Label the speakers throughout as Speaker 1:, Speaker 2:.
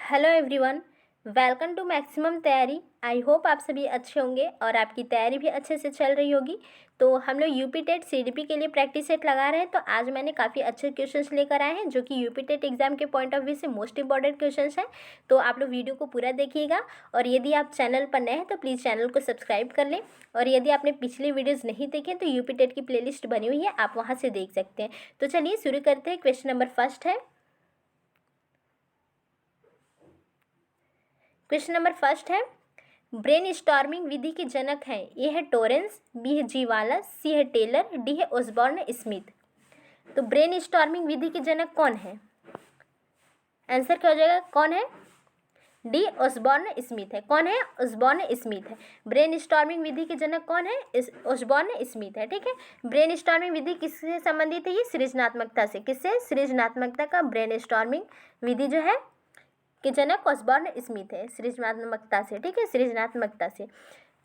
Speaker 1: Hello everyone, welcome to maximum Taiyari. I hope आप सभी अच्छे होंगे और आपकी तैयारी भी अच्छे से चल रही होगी। तो हम लोग यूपी टेट सीडीपी के लिए प्रैक्टिस सेट लगा रहे हैं। तो आज मैंने काफ़ी अच्छे क्वेश्चंस लेकर आए हैं जो कि यूपी टेट एग्जाम के पॉइंट ऑफ व्यू से मोस्ट इंपॉर्टेंट क्वेश्चंस हैं। तो आप लोग वीडियो को पूरा देखिएगा और यदि आप चैनल पर नए हैं तो प्लीज़ चैनल को सब्सक्राइब कर लें। और यदि आपने पिछली वीडियोज़ नहीं देखे तो यूपी टेट की प्लेलिस्ट बनी हुई है, आप वहाँ से देख सकते हैं। तो चलिए शुरू करते हैं। क्वेश्चन नंबर फर्स्ट है। क्वेश्चन नंबर फर्स्ट है, ब्रेन स्टॉर्मिंग विधि के जनक हैं। ए है टोरेंस, बी है जी वालस, सी है टेलर, डी है ओसबॉर्न स्मिथ। तो ब्रेन स्टॉर्मिंग विधि के जनक कौन है? आंसर क्या हो जाएगा? कौन है? डी ओसबॉर्न स्मिथ है। कौन है? ओसबॉर्न स्मिथ है। ब्रेन स्टॉर्मिंग विधि के जनक कौन है? ओसबॉर्न स्मिथ है। ठीक है। ब्रेन स्टॉर्मिंग विधि किससे संबंधित है? ये सृजनात्मकता से। किससे? सृजनात्मकता का ब्रेन स्टॉर्मिंग विधि जो है कि जनक ओसबॉर्न स्मिथ है, सृजनात्मकता से। ठीक है, सृजनात्मकता से।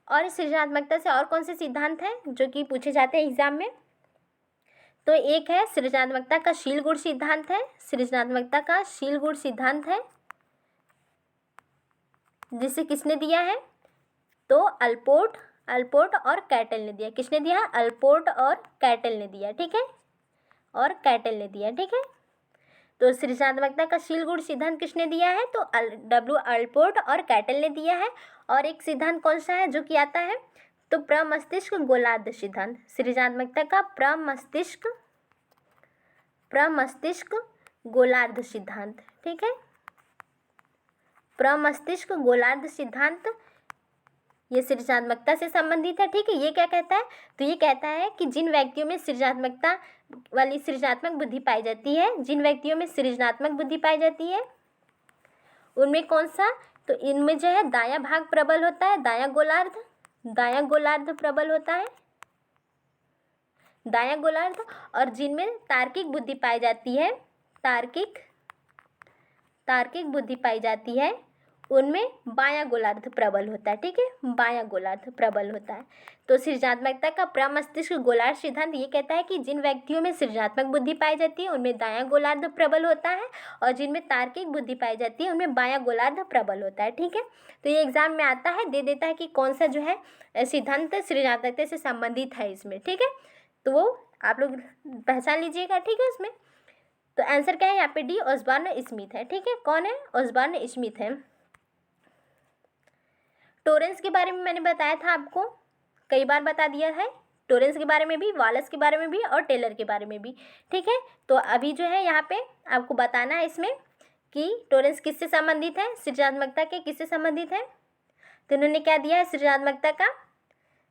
Speaker 1: और सृजनात्मकता से और कौन से सिद्धांत हैं जो कि पूछे जाते हैं एग्जाम में? तो एक है सृजनात्मकता का शील गुण सिद्धांत है। सृजनात्मकता का शील गुण सिद्धांत है जिसे किसने दिया है? तो अल्पोर्ट और कैटल ने दिया। किसने दिया? अल्पोर्ट और कैटल ने दिया। ठीक है, और कैटल ने दिया। ठीक है। तो सृजनात्मकता का शील गुण सिद्धांत किसने दिया है? तो डब्ल्यू अल्पोर्ट और कैटल ने दिया है। और एक सिद्धांत कौन सा है जो कि आता है? तो प्रमस्तिष्क गोलार्ध सिद्धांत। सृजनात्मकता का प्रमस्तिष्क गोलार्ध सिद्धांत। ठीक है, प्रमस्तिष्क गोलार्ध सिद्धांत ये सृजनात्मकता से संबंधित है। ठीक है। ये क्या कहता है? तो ये कहता है कि जिन व्यक्तियों में सृजनात्मकता वाली सृजनात्मक बुद्धि पाई जाती है, जिन व्यक्तियों में सृजनात्मक बुद्धि पाई जाती है उनमें कौन सा? तो इनमें जो है दायां भाग प्रबल होता है, दायां गोलार्ध प्रबल होता है, दायां गोलार्ध। और जिनमें तार्किक बुद्धि पाई जाती है, तार्किक बुद्धि पाई जाती है उनमें बायां गोलार्ध प्रबल होता है। ठीक है, बायां गोलार्ध प्रबल होता है। तो सृजनात्मकता का प्रमस्तिष्क गोलार्ध सिद्धांत ये कहता है कि जिन व्यक्तियों में सृजनात्मक बुद्धि पाई जाती है उनमें दायां गोलार्ध प्रबल होता है और जिनमें तार्किक बुद्धि पाई जाती है उनमें बायां गोलार्ध प्रबल होता है। ठीक है। तो ये एग्जाम में आता है, दे देता है कि कौन सा जो है सिद्धांत सृजनात्मकता से संबंधित है इसमें। ठीक है, तो वो आप लोग पहचान लीजिएगा। ठीक है। उसमें तो आंसर क्या है यहाँ पे? डी ओसबॉर्न स्मिथ है। ठीक है, कौन है? ओसबॉर्न स्मिथ है। टोरेंस के बारे में मैंने बताया था आपको, कई बार बता दिया है। टोरेंस के बारे में भी, वालस के बारे में भी और टेलर के बारे में भी। ठीक है। तो अभी जो है यहाँ पे आपको बताना है इसमें कि टोरेंस किससे संबंधित है, सृजनात्मकता के किससे संबंधित है। तो उन्होंने क्या दिया है सृजनात्मकता का?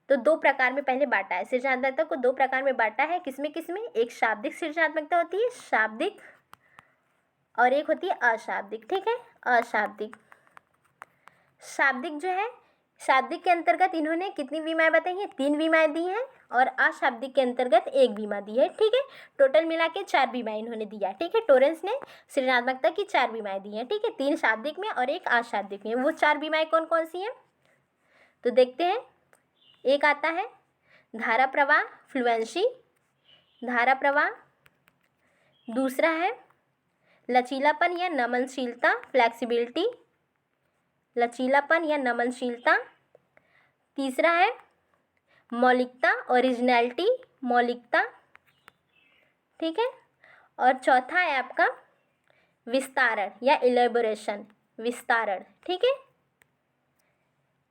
Speaker 1: तो दो प्रकार में पहले बांटा है। सृजनात्मकता को दो प्रकार में बांटा है। किसमें किसमें? एक शाब्दिक सृजनात्मकता होती है, शाब्दिक, और एक होती है अशाब्दिक। ठीक है, अशाब्दिक। शाब्दिक जो है, शाब्दिक के अंतर्गत इन्होंने कितनी विमाएं बताई हैं? 3 विमाएं दी हैं और अशाब्दिक के अंतर्गत 1 विमा दी है। ठीक है, टोटल मिला के 4 विमाएं इन्होंने दिया। ठीक है, टोरेंस ने सृजनात्मकता की 4 विमाएं दी हैं। ठीक है, 3 शाब्दिक में और 1 अशाब्दिक में। वो 4 विमाएं कौन कौन सी हैं तो देखते हैं। एक आता है धारा प्रवाह, फ्लुएंसी, धारा प्रवाह। दूसरा है लचीलापन या नमनशीलता, फ्लैक्सिबिलिटी, लचीलापन या नमनशीलता। तीसरा है मौलिकता, ओरिजिनलिटी, मौलिकता। ठीक है, और चौथा है आपका विस्तारण या इलेबोरेशन, विस्तारण। ठीक है,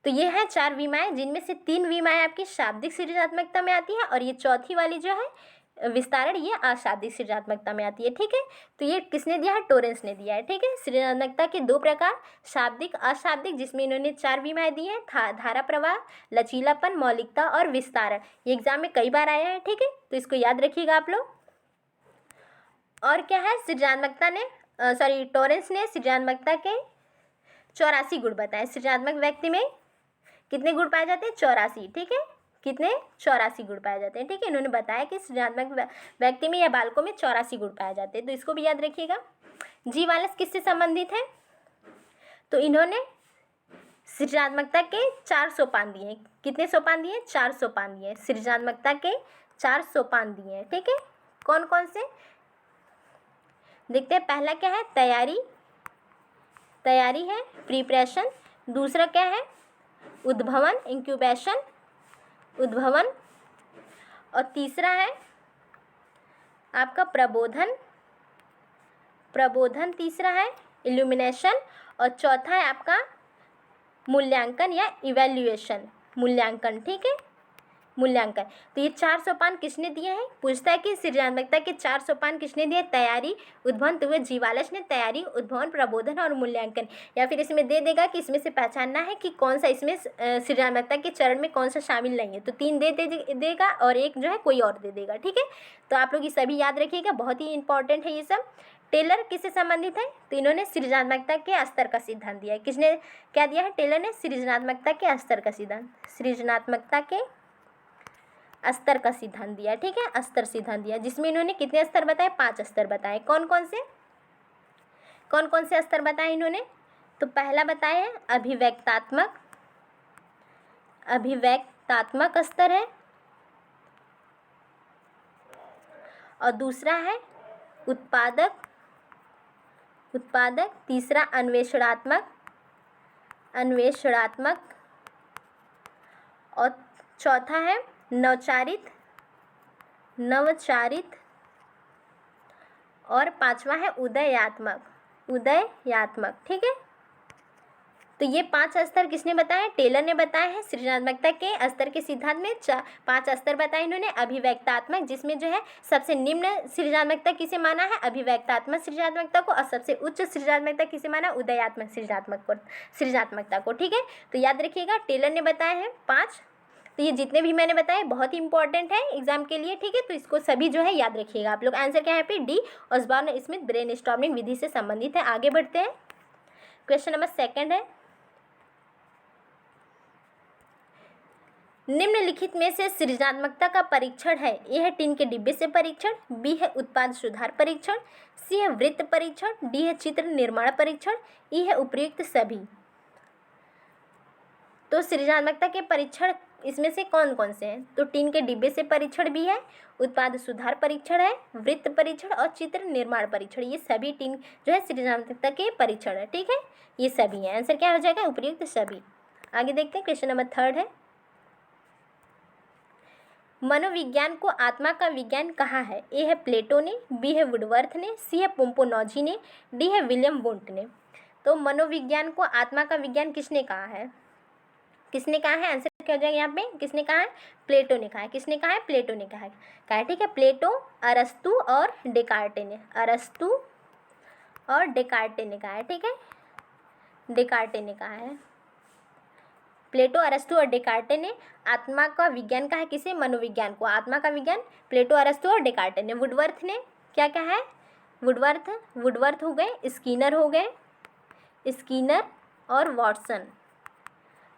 Speaker 1: तो ये है 4 विमाएं जिनमें से 3 विमाएं आपकी शाब्दिक सृजनात्मकता में आती है और ये चौथी वाली जो है विस्तारण, ये अशाब्दिक सृजनात्मकता में आती है। ठीक है, तो ये किसने दिया है? टोरेंस ने दिया है। ठीक है, सृजनात्मकता के 2 प्रकार, शाब्दिक अशाब्दिक, जिसमें इन्होंने 4 विमाएं दी हैं, धारा प्रवाह, लचीलापन, मौलिकता और विस्तारण। ये एग्जाम में कई बार आया है। ठीक है, तो इसको याद रखिएगा आप लोग। और क्या है, सृजनात्मकता ने टोरेंस ने सृजनात्मकता के 84 गुण बताए। सृजनात्मक व्यक्ति में कितने गुण पाए जाते हैं? 84। ठीक है, कितने? 84 गुण पाए जाते हैं। ठीक है, इन्होंने बताया कि सृजनात्मक व्यक्ति में या बालकों में 84 गुण पाए जाते हैं। तो इसको भी याद रखिएगा। जी वालस किससे संबंधित है? तो इन्होंने सृजनात्मकता के 4 सोपान दिए हैं। कितने सोपान दिए? 4 सोपान दिए हैं। सृजनात्मकता के 4 सोपान दिए हैं। ठीक है, कौन कौन से देखते हैं। पहला क्या है? तैयारी, तैयारी है, प्रिपरेशन। दूसरा क्या है, उद्भवन, इंक्यूबेशन, उद्भवन। और तीसरा है आपका प्रबोधन, प्रबोधन तीसरा है, इल्यूमिनेशन। और चौथा है आपका मूल्यांकन या इवैल्यूएशन, मूल्यांकन। ठीक है, मूल्यांकन। तो ये 4 सोपान किसने दिए हैं, पूछता है कि सृजनात्मकता के 4 सोपान किसने दिए, तैयारी, उद्भवन। तो वह जीवालच ने तैयारी, उद्भवन, प्रबोधन और मूल्यांकन। या फिर इसमें दे देगा कि इसमें से पहचानना है कि कौन सा इसमें सृजनात्मकता के चरण में कौन सा शामिल नहीं है। तो 3 देगा और एक जो है कोई और दे देगा। ठीक है, तो आप लोग ये सभी याद रखिएगा, बहुत ही इंपॉर्टेंट है ये सब। टेलर किससे संबंधित है, तो इन्होंने सृजनात्मकता के स्तर का सिद्धांत दिया है। किसने क्या दिया है, टेलर ने सृजनात्मकता के स्तर का सिद्धांत, सृजनात्मकता के स्तर का सिद्धांत दिया। ठीक है, स्तर सिद्धांत दिया, जिसमें इन्होंने कितने स्तर बताए, 5 स्तर बताए। कौन कौन से स्तर बताए इन्होंने, तो पहला बताया है अभिव्यक्तात्मक, अभिव्यक्तात्मक स्तर है। और दूसरा है उत्पादक, उत्पादक। तीसरा अन्वेषणात्मक, अन्वेषणात्मक। और चौथा है नवचारित, नवचारित। और पांचवा है उदयात्मक, उदयात्मक। ठीक है, तो ये 5 स्तर किसने बताया, टेलर ने बताया है। सृजनात्मकता के स्तर के सिद्धांत में 5 स्तर बताए इन्होंने। अभिव्यक्तात्मक, जिसमें जो है सबसे निम्न सृजनात्मकता किसे माना है, अभिव्यक्तात्मक सृजनात्मकता को। और सबसे उच्च सृजनात्मकता किसे माना, उदयात्मक सृजनात्मकता को। ठीक है, तो याद रखिएगा टेलर ने बताया है 5। तो ये जितने भी मैंने बताए बहुत ही इंपॉर्टेंट है एग्जाम के लिए। ठीक है, तो इसको सभी जो है याद रखिएगा आप लोग। आंसर क्या है यहाँ पे, डी, ऑसबॉर्न स्मिथ ब्रेनस्टॉर्मिंग विधि से संबंधित है। आगे बढ़ते हैं, क्वेश्चन नंबर 2 है, निम्नलिखित में से सृजनात्मकता का परीक्षण है, ए है टीन के डिब्बे से परीक्षण, बी है उत्पाद सुधार परीक्षण, सी है वृत्त परीक्षण, डी है चित्र निर्माण परीक्षण, ई है उपयुक्त सभी। तो सृजनात्मकता के परीक्षण इसमें से कौन कौन से हैं, तो टीन के डिब्बे से परीक्षण भी है, उत्पाद सुधार परीक्षण है, वृत्त परीक्षण और चित्र निर्माण परीक्षण। ये सभी टीन जो है सृजनात्मकता के परीक्षण है। ठीक है, ये सभी हैं। आंसर क्या हो जाएगा, उपयुक्त सभी। आगे देखते हैं, क्वेश्चन नंबर 3 है, मनोविज्ञान को आत्मा का विज्ञान कहा है, ए है प्लेटो ने, बी है वुडवर्थ ने, सी है पोम्पोनॉजी ने, डी है विलियम वुंट ने। तो मनोविज्ञान को आत्मा का विज्ञान किसने कहा है, किसने कहा है, आंसर क्या हो जाएगा यहाँ पे, किसने कहा है, प्लेटो ने कहा है। किसने कहा है, प्लेटो ने कहा है। ठीक है, प्लेटो, अरस्तु और डेकार्टे ने, अरस्तु और डेकार्टे ने कहा है। ठीक है, डेकार्टे ने कहा है। प्लेटो, अरस्तु और डेकार्टे ने आत्मा का विज्ञान कहा है, किसे, मनोविज्ञान को आत्मा का विज्ञान प्लेटो, अरस्तु और डेकार्टे ने। वुडवर्थ ने क्या कहा है, वुडवर्थ हो गए, स्किनर हो गए, स्किनर और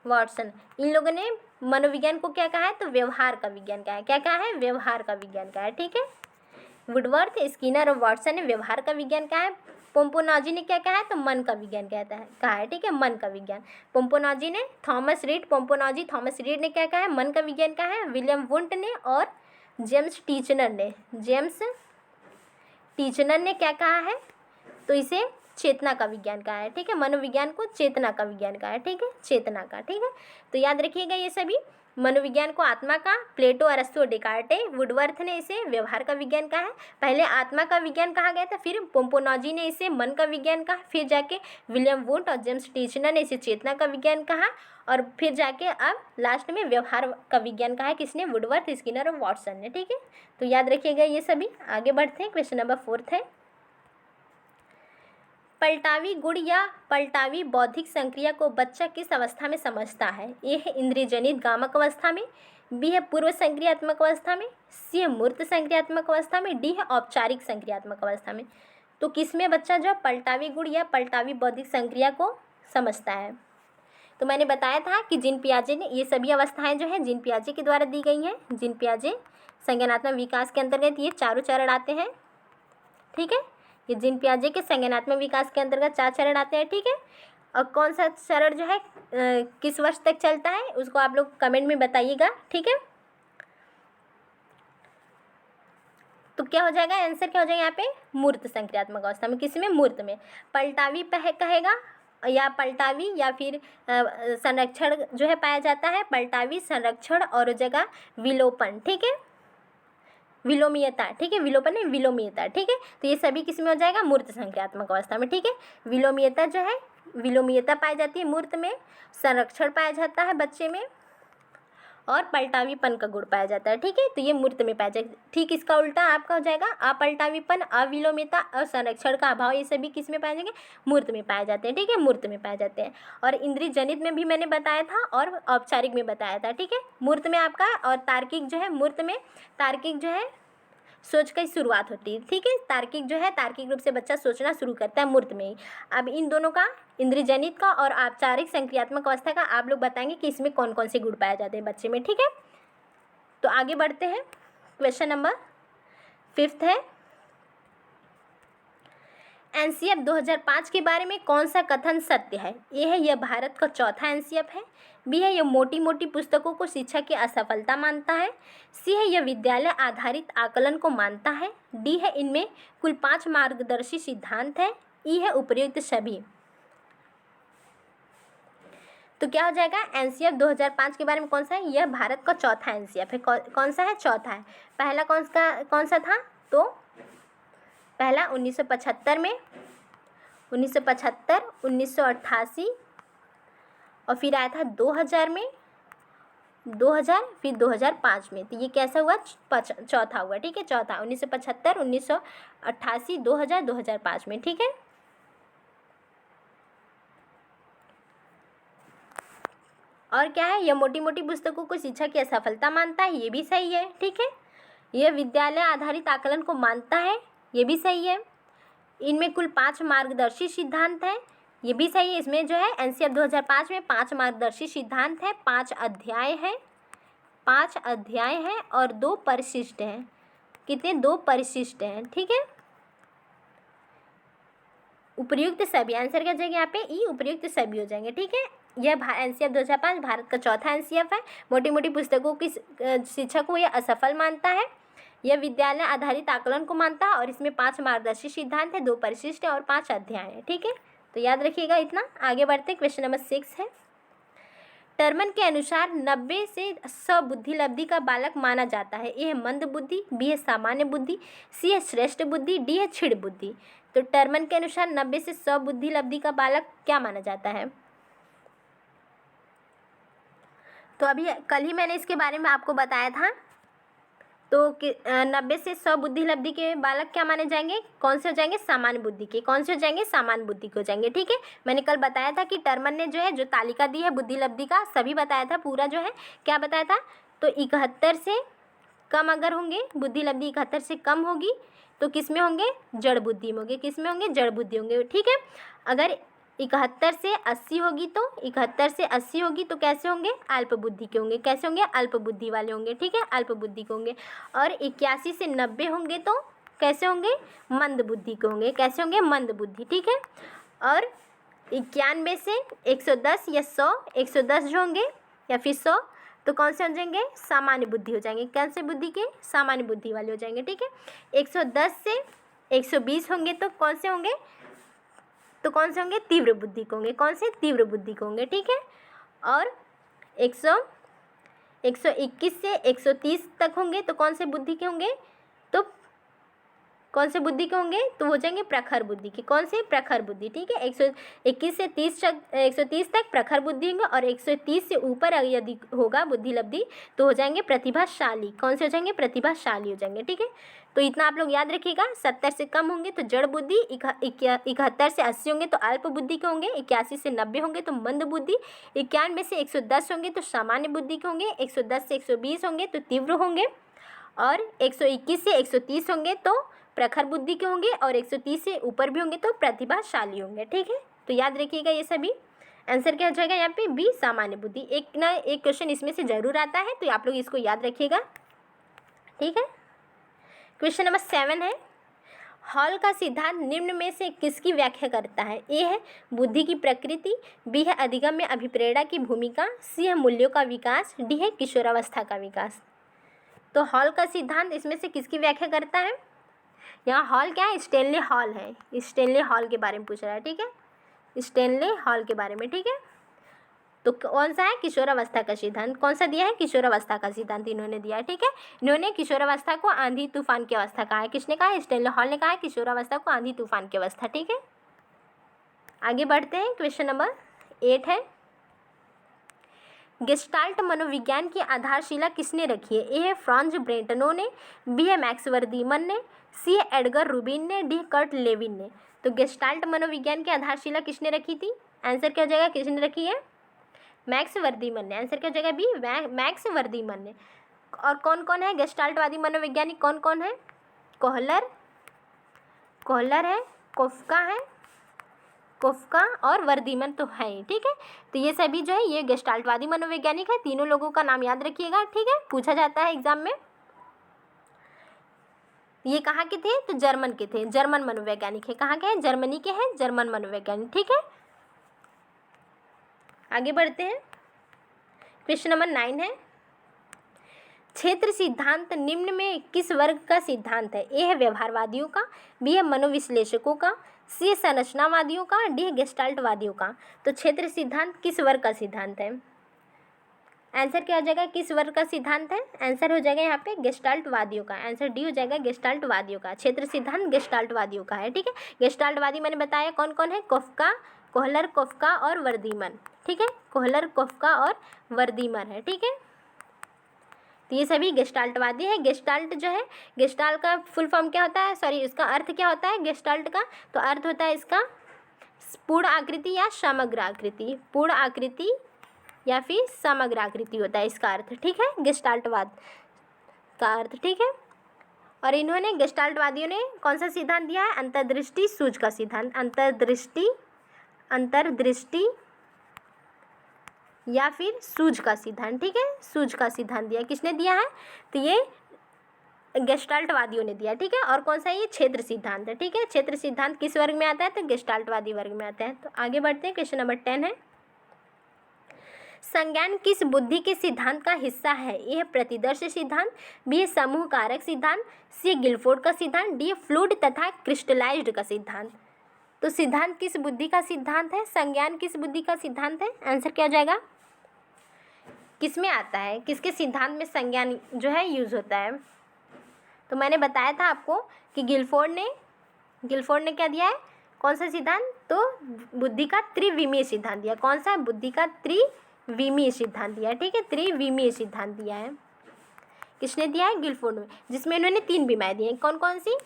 Speaker 1: वाटसन, इन लोगों ने मनोविज्ञान को क्या कहा है, तो व्यवहार का विज्ञान कहा है। क्या कहा है, व्यवहार का विज्ञान कहा है। ठीक है, वुडवर्थ, स्किनर और वाटसन ने व्यवहार का विज्ञान कहा है। पोम्पोनॉजी ने क्या कहा है, तो मन का विज्ञान कहा है। ठीक है, मन का विज्ञान। पोम्पोनॉजी ने, थॉमस रीड ने क्या कहा है, मन का विज्ञान कहा है। विलियम वुंट ने और जेम्स टीचनर ने क्या कहा है, तो इसे चेतना का विज्ञान कहा है। ठीक है, मनोविज्ञान को चेतना का विज्ञान कहा है। ठीक है, चेतना का। ठीक है, तो याद रखिएगा ये सभी। मनोविज्ञान को आत्मा का प्लेटो, अरस्तु और डेकार्टे, वुडवर्थ ने इसे व्यवहार का विज्ञान कहा है। पहले आत्मा का विज्ञान कहा गया था, फिर पोम्पोनॉजी ने इसे मन का विज्ञान कहा, फिर जाके विलियम वुंट और जेम्स टीचनर ने इसे चेतना का विज्ञान कहा, और फिर जाके अब लास्ट में व्यवहार का विज्ञान कहा है, किसने, वुडवर्थ, स्किनर और वाटसन ने। ठीक है, तो याद रखिएगा ये सभी। आगे बढ़ते हैं, क्वेश्चन नंबर 4 है, पलटावी गुण या पलटावी बौद्धिक संक्रिया को बच्चा किस अवस्था में समझता है, ए है इंद्रियजनित गामक अवस्था में, बी है पूर्व संक्रियात्मक अवस्था में, सी है मूर्त संक्रियात्मक अवस्था में, डी है औपचारिक संक्रियात्मक अवस्था में। तो किसमें बच्चा जो पलटावी गुण या पलटावी बौद्धिक संक्रिया को समझता है, तो मैंने बताया था कि जीन पियाजे ने, ये सभी अवस्थाएं जो है जीन पियाजे के द्वारा दी गई हैं। जीन पियाजे संज्ञानात्मक विकास के अंतर्गत ये 4 चरण आते हैं। ठीक है, ये जीन पियाजे के संज्ञानात्मक विकास के अंतर्गत 4 चरण आते हैं। ठीक है, और कौन सा चरण जो है किस वर्ष तक चलता है उसको आप लोग कमेंट में बताइएगा। ठीक है, तो क्या हो जाएगा, आंसर क्या हो जाएगा यहाँ पे, मूर्त संक्रियात्मक अवस्था में। किसमें, मूर्त में। पलटावी कहेगा या पलटावी या फिर संरक्षण जो है पाया जाता है, पलटावी, संरक्षण और जगह विलोपन, ठीक है, विलोमीयता, ठीक है, विलोपन नहीं विलोमीयता, ठीक है। तो ये सभी किस में हो जाएगा, मूर्त संक्रियात्मक अवस्था में, ठीक है। विलोमीयता जो है, विलोमीयता पाई जाती है मूर्त में, संरक्षण पाया जाता है बच्चे में और पलटावीपन का गुण पाया जाता है, ठीक है। तो ये मूर्त में पाया जाएगा। ठीक इसका उल्टा आपका हो जाएगा अपलटावीपन, अविलोम्यता और संरक्षण का अभाव, ये सभी किस में पाए जाएंगे, मूर्त में पाए जाते हैं, ठीक है, मूर्त में पाए जाते हैं। और इंद्रिय जनित में भी मैंने बताया था और औपचारिक में बताया था, ठीक है। मूर्त में आपका और तार्किक जो है, मूर्त में तार्किक जो है सोच की शुरुआत होती है, ठीक है। तार्किक जो है, तार्किक रूप से बच्चा सोचना शुरू करता है मूर्त में ही। अब इन दोनों का, इंद्रजनित का और औपचारिक संक्रियात्मक अवस्था का, आप लोग बताएंगे कि इसमें कौन कौन से गुण पाए जाते हैं बच्चे में, ठीक है। तो आगे बढ़ते हैं, क्वेश्चन नंबर 5 है, एनसीएफ 2005 के बारे में कौन सा कथन सत्य है। ए है यह भारत का चौथा एनसीएफ है, बी है यह मोटी मोटी पुस्तकों को शिक्षा की असफलता मानता है, सी है यह विद्यालय आधारित आकलन को मानता है, डी है इनमें कुल 5 मार्गदर्शी सिद्धांत है, ई है उपयुक्त सभी। तो क्या हो जाएगा, एनसीएफ 2005 के बारे में कौन सा है, यह भारत का चौथा एनसीएफ है। कौन सा है, चौथा है। पहला कौन सा था, तो पहला 1975 में, 1975, 1988 और फिर आया था 2000 में, 2000 फिर 2005 में। तो ये कैसा हुआ, चौथा हुआ, ठीक है, चौथा 1975, 1988, 2000, 2005 में, ठीक है। और क्या है, यह मोटी मोटी पुस्तकों को शिक्षा की असफलता मानता है, ये भी सही है, ठीक है। यह विद्यालय आधारित आकलन को मानता है, ये भी सही है। इनमें कुल 5 मार्गदर्शी सिद्धांत हैं, ये भी सही है। इसमें जो है एनसीएफ 2005 में 5 मार्गदर्शी सिद्धांत है, 5 अध्याय हैं, 5 अध्याय हैं और 2 परिशिष्ट हैं। कितने, 2 परिशिष्ट हैं, ठीक है। उपयुक्त सभी, आंसर क्या जाएगा यहाँ पे, ई उपयुक्त सभी हो जाएंगे, ठीक है। यह एनसीएफ 2005 भारत का चौथा एनसीएफ है। मोटी मोटी पुस्तकों की शिक्षा को यह असफल मानता है, यह विद्यालय आधारित आकलन को मानता है और इसमें 5 मार्गदर्शी सिद्धांत है, 2 परिशिष्ट है और 5 अध्याय है, ठीक है। तो याद रखिएगा इतना। आगे बढ़ते, क्वेश्चन नंबर 6 है, टर्मन के अनुसार 90 से 100 बुद्धि लब्धि का बालक माना जाता है। ए है मंद बुद्धि, बी है सामान्य बुद्धि, सी है श्रेष्ठ बुद्धि, डी है क्षीण बुद्धि। तो टर्मन के अनुसार 90 से 100 बुद्धि लब्धि का बालक क्या माना जाता है। तो अभी कल ही मैंने इसके बारे में आपको बताया था। तो 90 से 100 बुद्धि लब्धि के बालक क्या माने जाएंगे, कौन से हो जाएंगे, सामान्य बुद्धि के। कौन से हो जाएंगे, सामान्य बुद्धि के हो जाएंगे, ठीक है। मैंने कल बताया था कि टर्मन ने जो है जो तालिका दी है बुद्धि लब्धि का, सभी बताया था, पूरा जो है क्या बताया था। तो 71 से कम अगर होंगे, बुद्धि लब्धि 71 से कम होगी तो किस में होंगे, जड़ बुद्धि में होंगे, किस में होंगे, जड़ बुद्धि होंगे, ठीक है। अगर 71 से 80 होगी, तो 71 से 80 होगी तो कैसे होंगे, अल्प बुद्धि के होंगे, कैसे होंगे, अल्प बुद्धि वाले होंगे, ठीक है, अल्प बुद्धि के होंगे। और 81 से 90 होंगे तो कैसे होंगे, मंद बुद्धि के होंगे, कैसे होंगे, मंद बुद्धि, ठीक है। और 91 से 110 या 100, 110 जो होंगे या फिर 100 तो कौन से हो जाएंगे, सामान्य बुद्धि हो जाएंगे, कौन से बुद्धि के, सामान्य बुद्धि वाले हो जाएंगे, ठीक है। 110 से 120 होंगे तो कौन से होंगे, तो कौन से होंगे, तीव्र बुद्धि के होंगे, कौन से, तीव्र बुद्धि के होंगे, ठीक है। और 121 से 130 तक होंगे तो कौन से बुद्धि के होंगे, तो कौन से बुद्धि के होंगे, तो हो जाएंगे प्रखर बुद्धि के, कौन से, प्रखर बुद्धि, ठीक है। 121 से 130 तक प्रखर बुद्धि होंगे और 130 से ऊपर यदि होगा बुद्धि लब्धि तो हो जाएंगे प्रतिभाशाली, कौन से हो जाएंगे, प्रतिभाशाली हो जाएंगे, ठीक है। तो इतना आप लोग याद रखिएगा। 70 से कम होंगे तो जड़ बुद्धि, 71 से 80 होंगे तो अल्प बुद्धि के होंगे, 81 से 90 होंगे तो मंद बुद्धि, 91 से 110 होंगे तो सामान्य बुद्धि के होंगे, 110 से 120 होंगे तो तीव्र होंगे और 121 से 130 होंगे तो प्रखर बुद्धि के होंगे और 130 से ऊपर भी होंगे तो प्रतिभाशाली होंगे, ठीक है। तो याद रखिएगा ये सभी। आंसर क्या हो जाएगा यहाँ पे, बी सामान्य बुद्धि। एक ना एक क्वेश्चन इसमें से जरूर आता है तो आप लोग इसको याद रखिएगा, ठीक है। क्वेश्चन नंबर 7 है, हॉल का सिद्धांत निम्न में से किसकी व्याख्या करता है। ए है बुद्धि की प्रकृति, बी है अधिगम्य अभिप्रेरणा की भूमिका, सी है मूल्यों का विकास, डी है किशोरावस्था का विकास। तो हॉल का सिद्धांत इसमें से किसकी व्याख्या करता है। यहाँ हॉल क्या है, स्टेनले हॉल है, स्टेनले हॉल के बारे में पूछ रहा है, ठीक है। स्टेनले हॉल के बारे में, ठीक है। तो कौन सा है किशोरावस्था का सिद्धांत, कौन सा दिया है किशोरावस्था का सिद्धांत इन्होंने दिया है, ठीक है। इन्होंने किशोरावस्था को आंधी तूफान की अवस्था कहा है, किसने कहा है, स्टेनले हॉल ने कहा है किशोरावस्था को आंधी तूफान की अवस्था, ठीक है। आगे बढ़ते हैं, क्वेश्चन नंबर 8 है, गेस्टाल्ट मनोविज्ञान की आधारशिला किसने रखी है, ए है फ्रांज ब्रेंटनो ने, बी है मैक्स वर्दीमन ने, सी है एडगर रूबिन ने, डी कर्ट लेविन ने। तो गेस्टाल्ट मनोविज्ञान की आधारशिला किसने रखी थी, आंसर क्या हो जाएगा, किसने रखी है, मैक्स वर्दीमन ने, आंसर क्या हो जाएगा बी, मैक्स वर्दीमन ने। और कौन कौन है गेस्टाल्टवादी मनोवैज्ञानिक, कौन कौन है, कोहलर है, कोफ्का और वर्दीमन तो है ही, ठीक है। तो ये सभी जो है ये गेस्टाल्टवादी मनोवैज्ञानिक है, तीनों लोगों का नाम याद रखिएगा, ठीक है, पूछा जाता है एग्जाम में। ये कहाँ के थे, तो जर्मन के थे, जर्मन मनोवैज्ञानिक है, कहाँ के हैं, जर्मनी के हैं, जर्मन मनोवैज्ञानिक, ठीक है। आगे बढ़ते हैं, क्वेश्चन नंबर 9 है, क्षेत्र सिद्धांत निम्न में किस वर्ग का सिद्धांत है, ए है व्यवहारवादियों का, बी है मनोविश्लेषकों का, सी है संरचनावादियों का, डी है गेस्टाल्टवादियों का। तो क्षेत्र सिद्धांत किस वर्ग का सिद्धांत है, आंसर क्या हो जाएगा, किस वर्ग का सिद्धांत है, आंसर हो जाएगा यहाँ पे गेस्टाल्टवादियों का, आंसर डी हो जाएगा गेस्टाल्टवादियों का, क्षेत्र सिद्धांत गेस्टाल्टवादियों का है, ठीक है। गेस्टाल्टवादी मैंने बताया कौन कौन है, कोहलर, कोफ्का और वर्दीमन, ठीक है, कोहलर, कोफ्का और वर्दीमन है, ठीक है। तो ये सभी गेस्टाल्टवादी है। गेस्टाल्ट जो है, गेस्टाल्ट का फुल फॉर्म क्या होता है, सॉरी इसका अर्थ क्या होता है गेस्टाल्ट का, तो अर्थ होता है इसका पूर्ण आकृति या समग्र आकृति, पूर्ण आकृति या फिर समग्र आकृति होता है इसका अर्थ, ठीक है, गेस्टाल्टवाद का अर्थ, ठीक है। और इन्होंने गेस्टाल्टवादियों ने कौन सा सिद्धांत दिया है, अंतर्दृष्टि सूझ का सिद्धांत, अंतर्दृष्टि या फिर सूझ का सिद्धांत, ठीक है, सूझ का सिद्धांत दिया, किसने दिया है, तो ये गेस्टाल्टवादियों ने दिया, ठीक है। और कौन सा ये क्षेत्र सिद्धांत है, ठीक है, क्षेत्र सिद्धांत किस वर्ग में आता है, तो गेस्टाल्टवादी वर्ग में आता है। तो आगे बढ़ते हैं, क्वेश्चन नंबर 10 है, संज्ञान किस बुद्धि के सिद्धांत का हिस्सा है, ए है प्रतिदर्श सिद्धांत, बी है समूह कारक सिद्धांत, सी है गिलफोर्ड का सिद्धांत, डी है फ्लूइड तथा क्रिस्टलाइज्ड का सिद्धांत। तो सिद्धांत किस बुद्धि का सिद्धांत है, संज्ञान किस बुद्धि का सिद्धांत है, आंसर क्या हो जाएगा, किस में आता है, किसके सिद्धांत में संज्ञान जो है यूज़ होता है। तो मैंने बताया था आपको कि गिलफोर्ड ने क्या दिया है, कौन सा सिद्धांत, तो बुद्धि का त्रिविमीय सिद्धांत दिया, कौन सा, बुद्धि का त्रिविमीय सिद्धांत दिया है, ठीक है, त्रिविमीय सिद्धांत दिया है, किसने दिया है, गिलफोर्ड में, जिसमें इन्होंने 3 विमाएँ दी हैं, कौन कौन सी,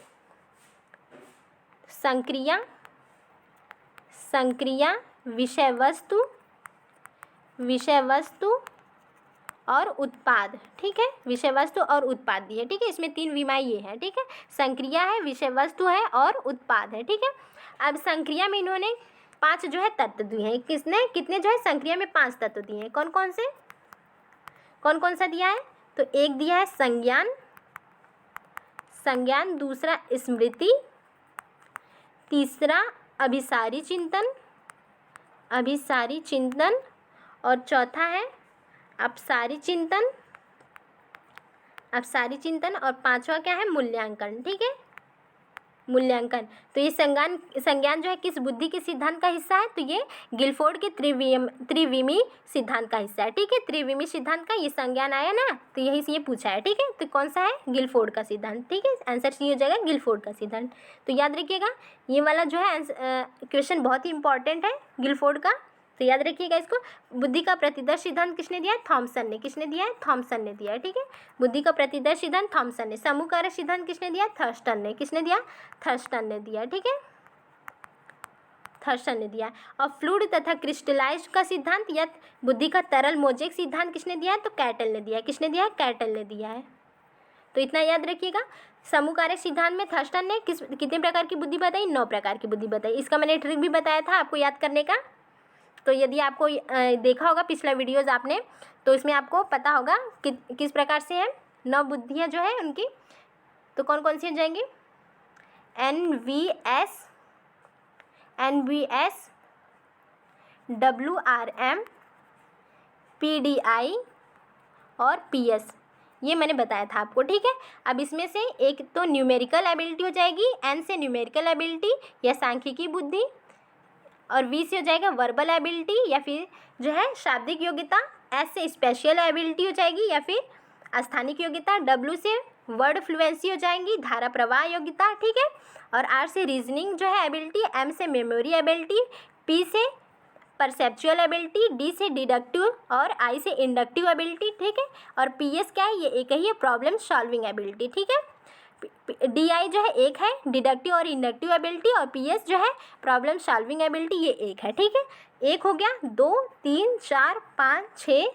Speaker 1: संक्रिया, विषय वस्तु और उत्पाद, ठीक है, विषय वस्तु और उत्पाद दिए, ठीक है, इसमें 3 विमाएँ ये हैं, ठीक है, संक्रिया है, विषय वस्तु है और उत्पाद है, ठीक है। अब संक्रिया में इन्होंने 5 जो है तत्व दिए हैं, कितने जो है संक्रिया में 5 तत्व दिए हैं, कौन कौन सा दिया है, तो एक दिया है संज्ञान, दूसरा स्मृति, तीसरा अभिसारी चिंतन और चौथा है अपसारी चिंतन और 5वां क्या है, मूल्यांकन, ठीक है, मूल्यांकन। तो ये संज्ञान जो है किस बुद्धि के सिद्धांत का हिस्सा है, तो ये गिलफोर्ड के त्रिविमी सिद्धांत का हिस्सा है, ठीक है, त्रिविमी सिद्धांत का ये संज्ञान आया ना, तो यही से ये पूछा है, ठीक है। तो कौन सा है, गिलफोर्ड का सिद्धांत, ठीक है, आंसर सी हो जाएगा गिलफोर्ड का सिद्धांत। तो याद रखिएगा ये वाला जो है क्वेश्चन बहुत ही इंपॉर्टेंट है गिलफोर्ड का, तो याद रखिएगा इसको। बुद्धि का प्रतिदर्श सिद्धांत किसने दिया है, थॉमसन ने दिया है, ठीक है, बुद्धि का प्रतिदर्श सिद्धांत थॉमसन ने। समूह कारक सिद्धांत किसने दिया, थर्स्टन ने दिया, ठीक है, थर्स्टन ने दिया। और फ्लूइड तथा क्रिस्टलाइज्ड का सिद्धांत या बुद्धि का तरल मोजेक सिद्धांत किसने दिया है, तो कैटल ने दिया है, तो इतना याद रखिएगा। समूह कारक सिद्धांत में थर्स्टन ने कितने प्रकार की बुद्धि बताई, 9 प्रकार की बुद्धि बताई, इसका मैंने ट्रिक भी बताया था आपको याद करने का। तो यदि आपको देखा होगा पिछला वीडियोज़ आपने, तो इसमें आपको पता होगा कि किस प्रकार से है 9 बुद्धियाँ जो है उनकी, तो कौन कौन सी हो जाएंगी, NVS, WRM, PDI और PS, ये मैंने बताया था आपको, ठीक है। अब इसमें से एक तो न्यूमेरिकल एबिलिटी हो जाएगी, N से न्यूमेरिकल एबिलिटी या सांख्यिकी बुद्धि, और वी से हो जाएगा वर्बल एबिलिटी या फिर जो है शाब्दिक योग्यता, एस से स्पेशल एबिलिटी हो जाएगी या फिर स्थानिक योग्यता, डब्ल्यू से वर्ड फ्लुएंसी हो जाएंगी, धारा प्रवाह योग्यता, ठीक है, और आर से रीजनिंग जो है एबिलिटी, एम से मेमोरी एबिलिटी, पी से परसेप्चुअल एबिलिटी, डी से डिडक्टिव और आई से इंडक्टिव एबिलिटी, ठीक है, और पी एस क्या है, ये एक ही है, प्रॉब्लम सॉल्विंग एबिलिटी, ठीक है। डी आई जो है एक है, डिडक्टिव और इंडक्टिव एबिलिटी, और पी एस जो है प्रॉब्लम सॉल्विंग एबिलिटी, ये एक है, ठीक है। एक हो गया, 2 3 4 5 6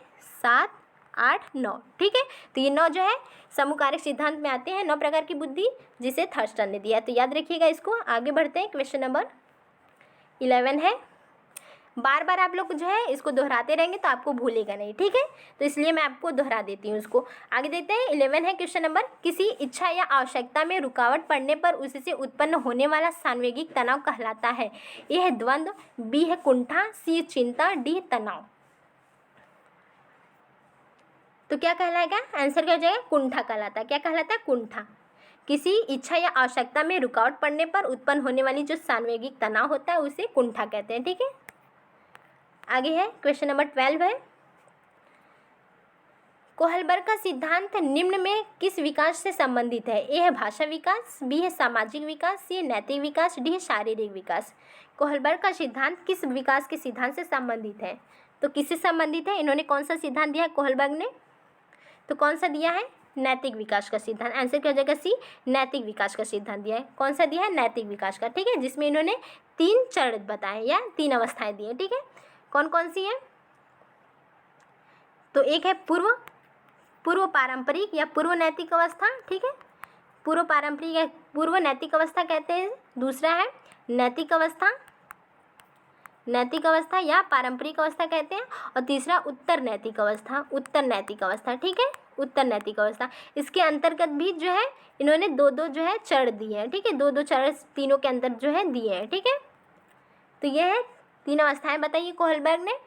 Speaker 1: 7 8 9, ठीक है। तो ये 9 जो है समूह कारक सिद्धांत में आते हैं, 9 प्रकार की बुद्धि जिसे थर्स्टन ने दिया है। तो याद रखिएगा इसको। आगे बढ़ते हैं, क्वेश्चन नंबर 11 है। बार बार आप लोग जो है इसको दोहराते रहेंगे तो आपको भूलेगा नहीं, ठीक है, तो इसलिए मैं आपको दोहरा देती हूँ उसको। आगे देखते हैं, 11 है क्वेश्चन नंबर, किसी इच्छा या आवश्यकता में रुकावट पड़ने पर उससे उत्पन्न होने वाला सांवेगिक तनाव कहलाता है। ए है द्वंद्व, बी है कुंठा, सी चिंता, डी है तनाव। तो क्या कहलाएगा, आंसर क्या हो जाएगा, कुंठा कहलाता है। क्या कहलाता है, कुंठा। किसी इच्छा या आवश्यकता में रुकावट पड़ने पर उत्पन्न होने वाली जो सांवेगिक तनाव होता है उसे कुंठा कहते हैं, ठीक है। आगे है क्वेश्चन नंबर 12 है, कोहलबर्ग का सिद्धांत निम्न में किस विकास से संबंधित है। ए है भाषा विकास, बी है सामाजिक विकास, सी है नैतिक विकास, डी है शारीरिक विकास। कोहलबर्ग का सिद्धांत किस विकास के सिद्धांत से संबंधित है, तो किससे संबंधित है, इन्होंने कौन सा सिद्धांत दिया है कोहलबर्ग ने, तो कौन सा दिया है, नैतिक विकास का सिद्धांत। आंसर क्या हो जाएगा, सी, नैतिक विकास का सिद्धांत दिया है। कौन सा दिया है, नैतिक विकास का, ठीक है, जिसमें इन्होंने 3 चरण बताए या 3 अवस्थाएं दी हैं, ठीक है। कौन कौन सी है, तो एक है पूर्व पारंपरिक या पूर्व नैतिक अवस्था, ठीक है, पूर्व पारंपरिक या पूर्व नैतिक अवस्था कहते हैं। दूसरा है नैतिक अवस्था या पारंपरिक अवस्था कहते हैं। और तीसरा उत्तर नैतिक अवस्था, ठीक है, उत्तर नैतिक अवस्था। इसके अंतर्गत भी जो है इन्होंने 2-2 जो है चरण दिए हैं, ठीक है, 2-2 चरण तीनों के अंदर जो है दिए हैं, ठीक है। तो ये है 3 अवस्थाएं बताइए कोहलबर्ग ने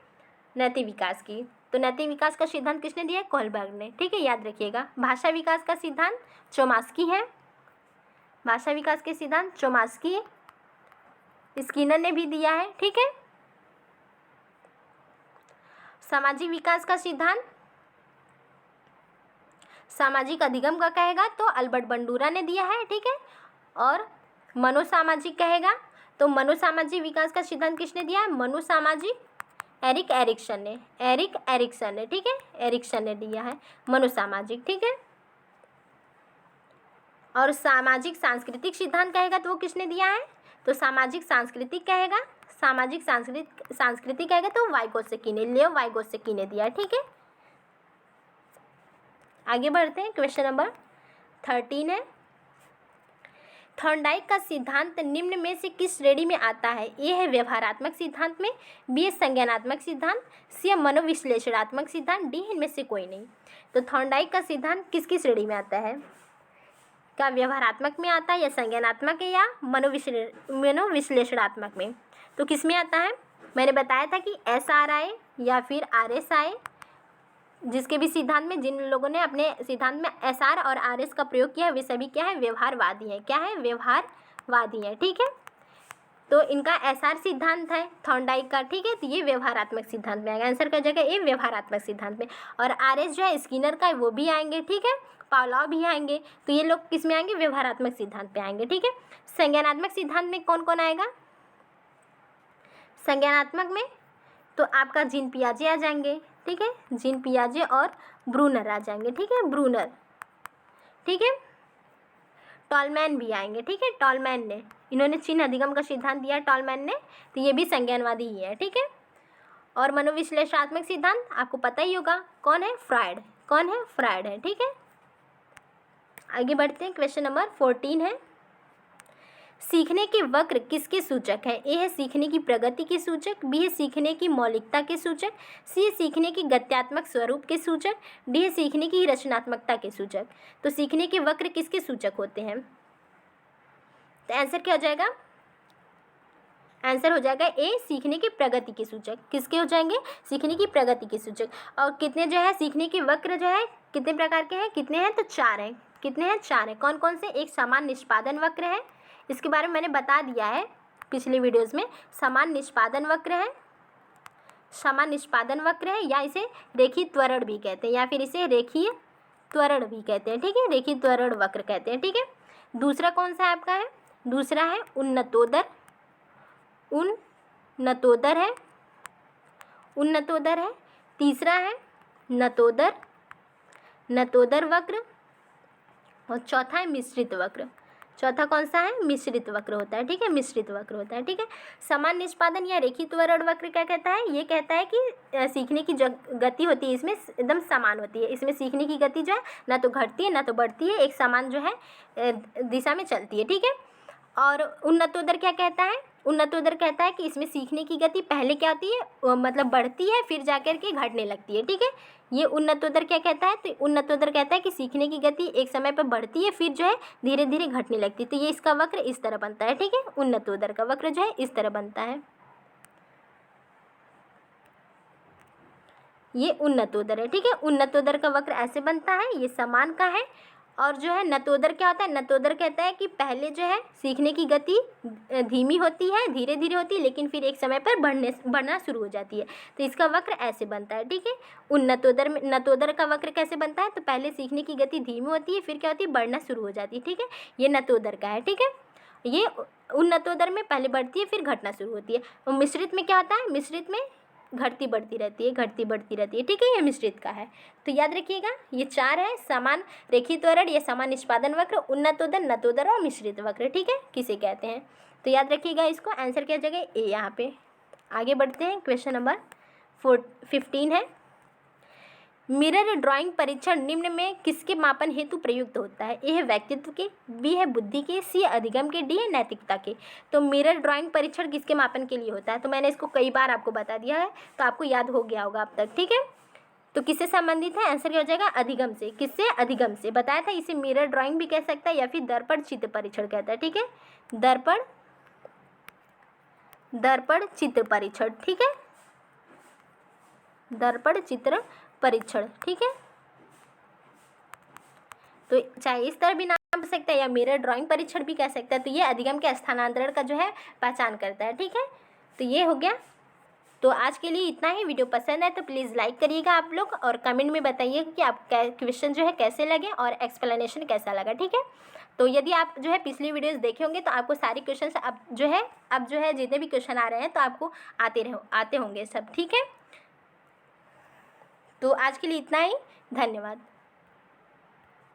Speaker 1: नैतिक विकास की। तो नैतिक विकास का सिद्धांत किसने दिया है, कोहलबर्ग ने, ठीक है, याद रखिएगा। भाषा विकास का सिद्धांत चोमास्की है, भाषा विकास के सिद्धांत चोमास्की, स्किनर ने भी दिया है, ठीक है। सामाजिक विकास का सिद्धांत सामाजिक अधिगम का कहेगा तो अल्बर्ट बंडूरा ने दिया है, ठीक है। और मनोसामाजिक कहेगा तो मनोसामाजिक विकास का सिद्धांत किसने दिया है, मनोसामाजिक एरिक एरिक्सन ने, ठीक है, एरिक्सन ने दिया है मनोसामाजिक, ठीक है। और सामाजिक सांस्कृतिक सिद्धांत कहेगा तो वो किसने दिया है, तो सामाजिक सांस्कृतिक कहेगा तो लेओ वाइगोत्स्की ने दिया है, ठीक है। आगे बढ़ते हैं, क्वेश्चन नंबर 13 है, थॉर्नडाइक का सिद्धांत निम्न में से किस श्रेणी में आता है। ए है व्यवहारात्मक सिद्धांत में, बी है संज्ञानात्मक सिद्धांत, सी है मनोविश्लेषणात्मक सिद्धांत, डी इनमें से कोई नहीं। तो थॉर्नडाइक का सिद्धांत किसकी श्रेणी में आता है, क्या व्यवहारात्मक में आता है या संज्ञानात्मक है या मनोविश्लेषणात्मक में, तो किस में आता है। मैंने बताया था कि SRI या फिर RSI जिसके भी सिद्धांत में जिन लोगों ने अपने सिद्धांत में SR और RS का प्रयोग किया है वे सभी क्या है, व्यवहारवादी हैं। क्या है, व्यवहारवादी हैं, ठीक है। तो इनका SR सिद्धांत है थॉर्नडाइक का, ठीक है, तो ये व्यवहारात्मक सिद्धांत में आएगा। आंसर क्या जगह ये व्यवहारात्मक सिद्धांत में। और RS जो है स्किनर का वो भी आएंगे, ठीक है, पावलॉव भी आएंगे, तो ये लोग किस में आएंगे, व्यवहारात्मक सिद्धांत पे आएंगे, ठीक है। संज्ञानात्मक सिद्धांत में कौन कौन आएगा, संज्ञानात्मक में तो आपका जीन पियाजे आ जाएंगे, ठीक है, जीन पियाजे और ब्रूनर आ जाएंगे, ठीक है, ब्रूनर, ठीक है। टॉलमैन भी आएंगे, ठीक है, टॉलमैन ने, इन्होंने चिन्ह अधिगम का सिद्धांत दिया टॉलमैन ने, तो ये भी संज्ञानवादी ही है, ठीक है। और मनोविश्लेषणात्मक सिद्धांत आपको पता ही होगा कौन है, फ्रायड है, ठीक है। आगे बढ़ते हैं, क्वेश्चन नंबर 14 है, सीखने के वक्र किसके सूचक है। ए है सीखने की प्रगति के सूचक, बी है सीखने की मौलिकता के सूचक, सी है सीखने की गत्यात्मक स्वरूप के सूचक, डी है सीखने की रचनात्मकता के सूचक। तो सीखने के वक्र किसके सूचक होते हैं, तो आंसर क्या हो जाएगा, आंसर हो जाएगा ए, सीखने की प्रगति के सूचक। किसके हो जाएंगे, सीखने की प्रगति के सूचक। और कितने जो है सीखने के वक्र जो है कितने प्रकार के हैं, कितने हैं, तो 4 हैं। कितने हैं, 4 हैं। कौन कौन से, एक समान निष्पादन वक्र है, इसके बारे में मैंने बता दिया है, पिछले वीडियोज़ में, समान निष्पादन वक्र है, समान निष्पादन वक्र है, या इसे रेखीय त्वरण भी कहते हैं, या फिर इसे रेखीय त्वरण भी कहते हैं, ठीक है, रेखीय त्वरण वक्र कहते हैं, ठीक है। दूसरा कौन सा आपका है, दूसरा है उन्नतोदर, उन्नतोदर है, उन्नतोदर है। तीसरा है नतोदर, नतोदर वक्र, और चौथा है मिश्रित वक्र। चौथा कौन सा है, मिश्रित वक्र होता है, ठीक है, मिश्रित वक्र होता है, ठीक है। समान निष्पादन या रेखीय त्वरण वक्र क्या कहता है, ये कहता है कि सीखने की गति होती है इसमें एकदम समान होती है, इसमें सीखने की गति जो है ना तो घटती है ना तो बढ़ती है, एक समान जो है दिशा में चलती है, ठीक है। और उन्नतोदर क्या कहता है, उन्नतोदर कहता है कि इसमें सीखने की गति पहले क्या होती है, मतलब बढ़ती है, फिर जाकर के घटने लगती है, ठीक है। ये उन्नतोदर क्या कहता है, तो उन्नतोदर कहता है कि सीखने की गति एक समय पर बढ़ती है, फिर जो है धीरे धीरे घटने लगती है। तो ये इसका वक्र इस तरह बनता है, ठीक है, उन्नतोदर का वक्र जो है इस तरह बनता है, ये उन्नतोदर है, ठीक है। उन्नतोदर का वक्र ऐसे बनता है, ये समान का है। और जो है नतोदर क्या होता है, नतोदर कहता है कि पहले जो है सीखने की गति धीमी होती है, धीरे धीरे होती है, लेकिन फिर एक समय पर बढ़ना शुरू हो जाती है। तो इसका वक्र ऐसे बनता है, ठीक है। उन्नतोदर में, नतोदर का वक्र कैसे बनता है, तो पहले सीखने की गति धीमी होती है, फिर क्या होती है, बढ़ना शुरू हो जाती है, ठीक है। ये नतोदर का है, ठीक है। ये उन्नतोदर में पहले बढ़ती है, फिर घटना शुरू होती है। और मिश्रित में क्या होता है, मिश्रित में घटती बढ़ती रहती है, घटती बढ़ती रहती है, ठीक है, ये मिश्रित का है। तो याद रखिएगा ये चार है, समान रेखीय त्वरण, ये समान निष्पादन वक्र, उन्नतोदर, नतोदर और मिश्रित वक्र, ठीक है, किसे कहते हैं। तो याद रखिएगा इसको, आंसर क्या जगह ए यहाँ पे। आगे बढ़ते हैं, क्वेश्चन नंबर 15 है, मिरर ड्राइंग परीक्षण निम्न में किसके मापन हेतु प्रयुक्त होता है। ए है व्यक्तित्व के, बी है बुद्धि के, सी है अधिगम के, डी है नैतिकता के। तो मिरर ड्राइंग परीक्षण किसके मापन के लिए होता है, तो मैंने इसको कई बार आपको बता दिया है, तो आपको याद हो गया होगा अब तक, ठीक है। तो किससे संबंधित है, आंसर क्या हो जाएगा, अधिगम से। किससे, अधिगम से। बताया था इसे मिरर ड्राइंग भी कह सकता है या फिर दर्पण चित्र परीक्षण कहता है, ठीक है, दर्पण चित्र परीक्षण, ठीक है, दर्पण चित्र परीक्षण, ठीक है। तो चाहे इस तरह भी नाम सकता है या मिरर ड्राइंग परीक्षण भी कह सकता है। तो ये अधिगम के स्थानांतरण का जो है पहचान करता है, ठीक है। तो ये हो गया। तो आज के लिए इतना ही। वीडियो पसंद है तो प्लीज़ लाइक करिएगा आप लोग, और कमेंट में बताइएगा कि आप क्वेश्चन जो है कैसे लगे और एक्सप्लेनेशन कैसा लगा, ठीक है। तो यदि आप जो है पिछली वीडियोस देखे होंगे तो आपको सारे क्वेश्चन अब जो है जितने भी क्वेश्चन आ रहे हैं तो आपको आते होंगे सब, ठीक है। तो आज के लिए इतना ही, धन्यवाद।